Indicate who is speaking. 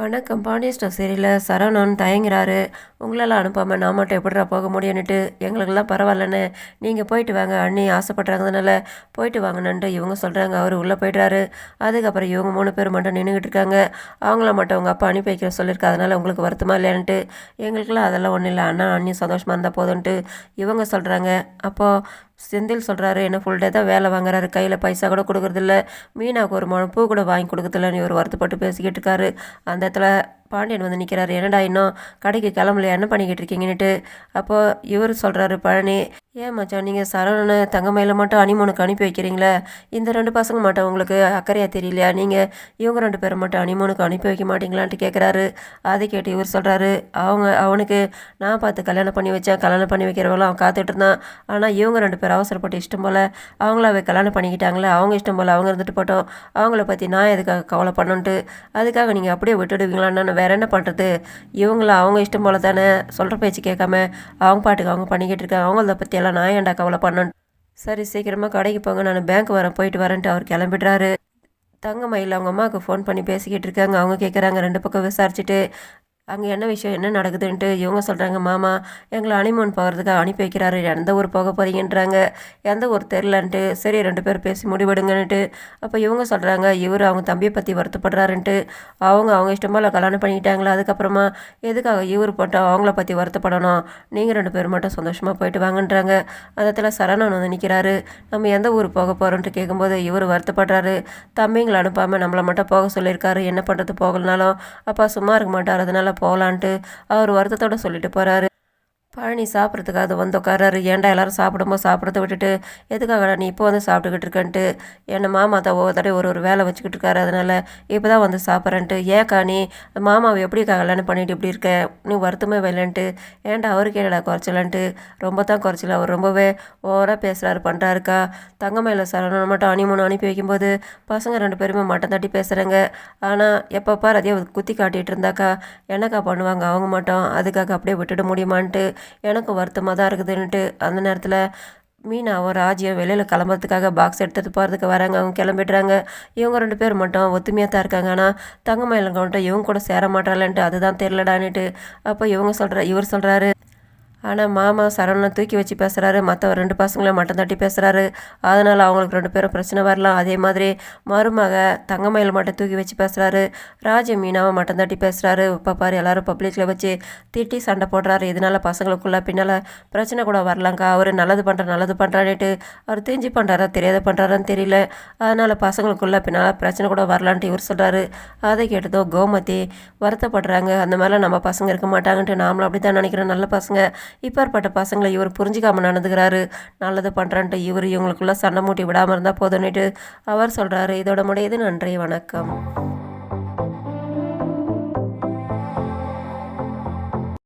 Speaker 1: வணக்கம். பாண்டியன் ஸ்டோர் சீரியலில் சரவணன் தயங்குறாரு. உங்களெல்லாம் அனுப்பாமல் நான் மட்டும் எப்படிடா போக முடியும்னுட்டு, எங்களுக்கெல்லாம் பரவாயில்லன்னு நீங்கள் போயிட்டு வாங்க, அண்ணி ஆசைப்பட்றாங்கனால போயிட்டு வாங்கணுன்ட்டு இவங்க சொல்கிறாங்க. அவர் உள்ளே போய்ட்றாரு. அதுக்கப்புறம் இவங்க 3 பேர் மட்டும் நின்றுக்கிட்டு இருக்காங்க. அவங்கள மட்டும் உங்கள் அப்பா அனுப்பி வைக்கிற சொல்லியிருக்கா, அதனால் உங்களுக்கு வருத்தமாக இல்லைன்ட்டு, எங்களுக்கெல்லாம் அதெல்லாம் ஒன்றும் இல்லை, அண்ணா அண்ணி சந்தோஷமாக இருந்தால் போதுன்ட்டு இவங்க சொல்கிறாங்க. அப்போது செந்தில் சொல்கிறாரு, என்ன ஃபுல் டே தான் வேலை வாங்குறாரு, கையில் பைசா கூட கொடுக்குறதில்ல, மீனாவுக்கு ஒரு முழம் பூ கூட வாங்கி கொடுக்குறதில்லன்னு இவர் வருத்தப்பட்டு பேசிக்கிட்டு இருக்காரு. அந்த இடத்துல பாண்டியன் வந்து நிற்கிறாரு. என்னடா இன்னும் கடைக்கு கிளம்பலையா, என்ன பண்ணிக்கிட்டு இருக்கீங்கன்னுட்டு. அப்போது இவர் சொல்கிறாரு பழனி, ஏன் மச்சான் நீங்கள் சரவணனை தங்கமயில மட்டும் அனிமோனுக்கு அனுப்பி வைக்கிறீங்களே, இந்த 2 பசங்க மட்டும் உங்களுக்கு அக்கறையாக தெரியலையா, நீங்கள் இவங்க 2 பேரை மட்டும் அனிமோனுக்கு அனுப்பி வைக்க மாட்டீங்களான்ட்டு கேட்குறாரு. அதை கேட்டு இவர் சொல்கிறாரு, அவனுக்கு நான் பார்த்து கல்யாணம் பண்ணி வச்சேன், கல்யாணம் பண்ணி வைக்கிறவங்களும் அவன் காத்துட்டு இருந்தான். ஆனால் இவங்க 2 பேர் அவசரப்பட்டு இஷ்டம் போல் அவங்களாவே கல்யாணம் பண்ணிக்கிட்டாங்களே, அவங்க இஷ்டம் போல் அவங்க இருந்துட்டு போட்டோம், அவங்கள பற்றி நான் எதுக்காக கவலை பண்ணணுன்ட்டு, அதுக்காக நீங்கள் அப்படியே விட்டுடுவீங்களான்னு வேறு என்ன பண்ணுறது, இவங்கள அவங்க இஷ்டம் போல் தானே சொல்கிற பேச்சு கேட்காம அவங்க பாட்டுக்கு அவங்க பண்ணிக்கிட்டு இருக்காங்க, அவங்கள பற்றியெல்லாம் நான் ஏன்டா கவலை பண்ணணும். சரி சீக்கிரமாக கடைக்கு போங்க, நான் பேங்க் வரேன், போயிட்டு வரேன்ட்டு அவர் கிளம்பிடுறாரு. தங்கமயில் அவங்க அம்மாவுக்கு ஃபோன் பண்ணி பேசிக்கிட்டு இருக்காங்க. அவங்க கேட்குறாங்க, 2 பக்கம் விசாரிச்சுட்டு அங்கே என்ன விஷயம், என்ன நடக்குதுன்ட்டு. இவங்க சொல்கிறாங்க, மாமா எங்களை ஹனிமூன் போகிறதுக்காக அனுப்பி வைக்கிறாரு, எந்த ஊர் போக போகிறீங்கன்றாங்க, எந்த ஊர் தெரிலன்ட்டு. சரி 2 பேர் பேசி முடிவெடுங்கன்னுட்டு. அப்போ இவங்க சொல்கிறாங்க, இவர் அவங்க தம்பியை பற்றி வருத்தப்படுறாருன்ட்டு. அவங்க இஷ்டமாக கல்யாணம் பண்ணிக்கிட்டாங்களா, அதுக்கப்புறமா எதுக்காக இவர் போட்டால் அவங்கள பற்றி வருத்தப்படணும், நீங்கள் 2 பேர் மட்டும் சந்தோஷமாக போயிட்டு வாங்கன்றாங்க. அந்த இடத்துல சரவணன் வந்து நிற்கிறாரு. நம்ம எந்த ஊர் போக போகிறோன்ட்டு கேட்கும்போது இவர் வருத்தப்படுறாரு. தம்பிங்களை அனுப்பாமல் நம்மளை மட்டும் போக சொல்லியிருக்காரு, என்ன பண்ணுறது போகலனாலும் அப்பா சும்மா இருக்க மாட்டார், அதனால் போகலான்ட்டு அவர் வருத்தத்தோடு சொல்லிட்டு போகிறாரு. பழனி சாப்பிட்றதுக்காக வந்து உட்காராரு. ஏன்டா எல்லாரும் சாப்பிடும்போது சாப்பிட்றத விட்டுட்டு எதுக்காகடா நீ இப்போ வந்து சாப்பிட்டுக்கிட்டு இருக்கன்ட்டு, என்னை மாமா தான் ஒவ்வொரு தடவை ஒரு வேலை வச்சுக்கிட்டு இருக்காரு, அதனால் இப்போ தான் வந்து சாப்பிட்றேன்ட்டு. ஏக்கா நீ மாமாவை எப்படிக்கா கல்யாணம் பண்ணிட்டு இப்படி இருக்க, நீ வருத்தமே வரலன்ட்டு, ஏன்டா அவருக்கு என்னடா குறைச்சலன்ட்டு. ரொம்ப தான் குறைச்சல, அவர் ரொம்பவே ஓவராக பேசுகிறாரு பண்ணுறாருக்கா. தங்கமயில சரவணன் மட்டும் அனிமூன் அனுப்பி வைக்கும்போது பசங்க 2 பேருமே மட்டம் தட்டி பேசுகிறாங்க. ஆனால் எப்பப்பா அதையே குத்தி காட்டிகிட்டு இருந்தாக்கா என்னக்கா பண்ணுவாங்க அவங்க மட்டும், அதுக்காக அப்படியே விட்டுட முடியுமான்ட்டு எனக்கு வருத்தமாக தான் இருக்குதுன்ட்டு. அந்த நேரத்தில் மீனாவும் ராஜியும் வெளியில் கிளம்புறதுக்காக பாக்ஸ் எடுத்துகிட்டு போகிறதுக்கு வராங்க. அவங்க கிளம்பிடுறாங்க. இவங்க 2 பேர் மட்டும் ஒத்துமையாக தான் இருக்காங்க. ஆனால் தங்கமயிலங்க வந்துட்டு இவங்க கூட சேர மாட்டாளன்ட்டு அதுதான் தெரிலடான்னுட்டு. அப்போ இவர் சொல்கிறாரு, ஆனால் மாமா சரவணனை தூக்கி வச்சு பேசுகிறாரு, மற்ற 2 பசங்களை மட்டும் தட்டி பேசுகிறாரு, அதனால் அவங்களுக்கு 2 பேரும் பிரச்சனை வரலாம். அதே மாதிரி மருமக தங்கமயில் மட்டும் தூக்கி வச்சு பேசுகிறாரு, ராஜ மீனாவை மட்டும் தட்டி பேசுகிறாரு. இப்போ பாரு எல்லோரும் பப்ளிக்கில் வச்சு திட்டி சண்டை போடுறாரு. இதனால் பசங்களுக்குள்ளே பின்னால் பிரச்சனை கூட வரலாங்க்கா. அவர் நல்லது பண்ணுறான்னுட்டு அவர் தெரிஞ்சு பண்ணுறாரா தெரியாத பண்ணுறாரான்னு தெரியல, அதனால் பசங்களுக்குள்ளே பின்னால் பிரச்சனை கூட வரலான்ட்டு இவர் சொல்கிறாரு. அதை கேட்டதோ கோமதி வருத்தப்படுறாங்க. அந்த மாதிரிலாம் நம்ம பசங்க இருக்க மாட்டாங்கன்ட்டு, நாமளும் அப்படி தான் நினைக்கிறோம், நல்ல பசங்க. இப்பேற்பட்ட பசங்களை இவர் புரிஞ்சிக்காமல் நடந்துக்கிறாரு, நல்லது பண்ணுறான்ட்டு இவங்களுக்குள்ளே சண்டை மூட்டி விடாமல் இருந்தால் போதுன்னுட்டு அவர் சொல்கிறாரு. இதோட முடியுது. நன்றி, வணக்கம்.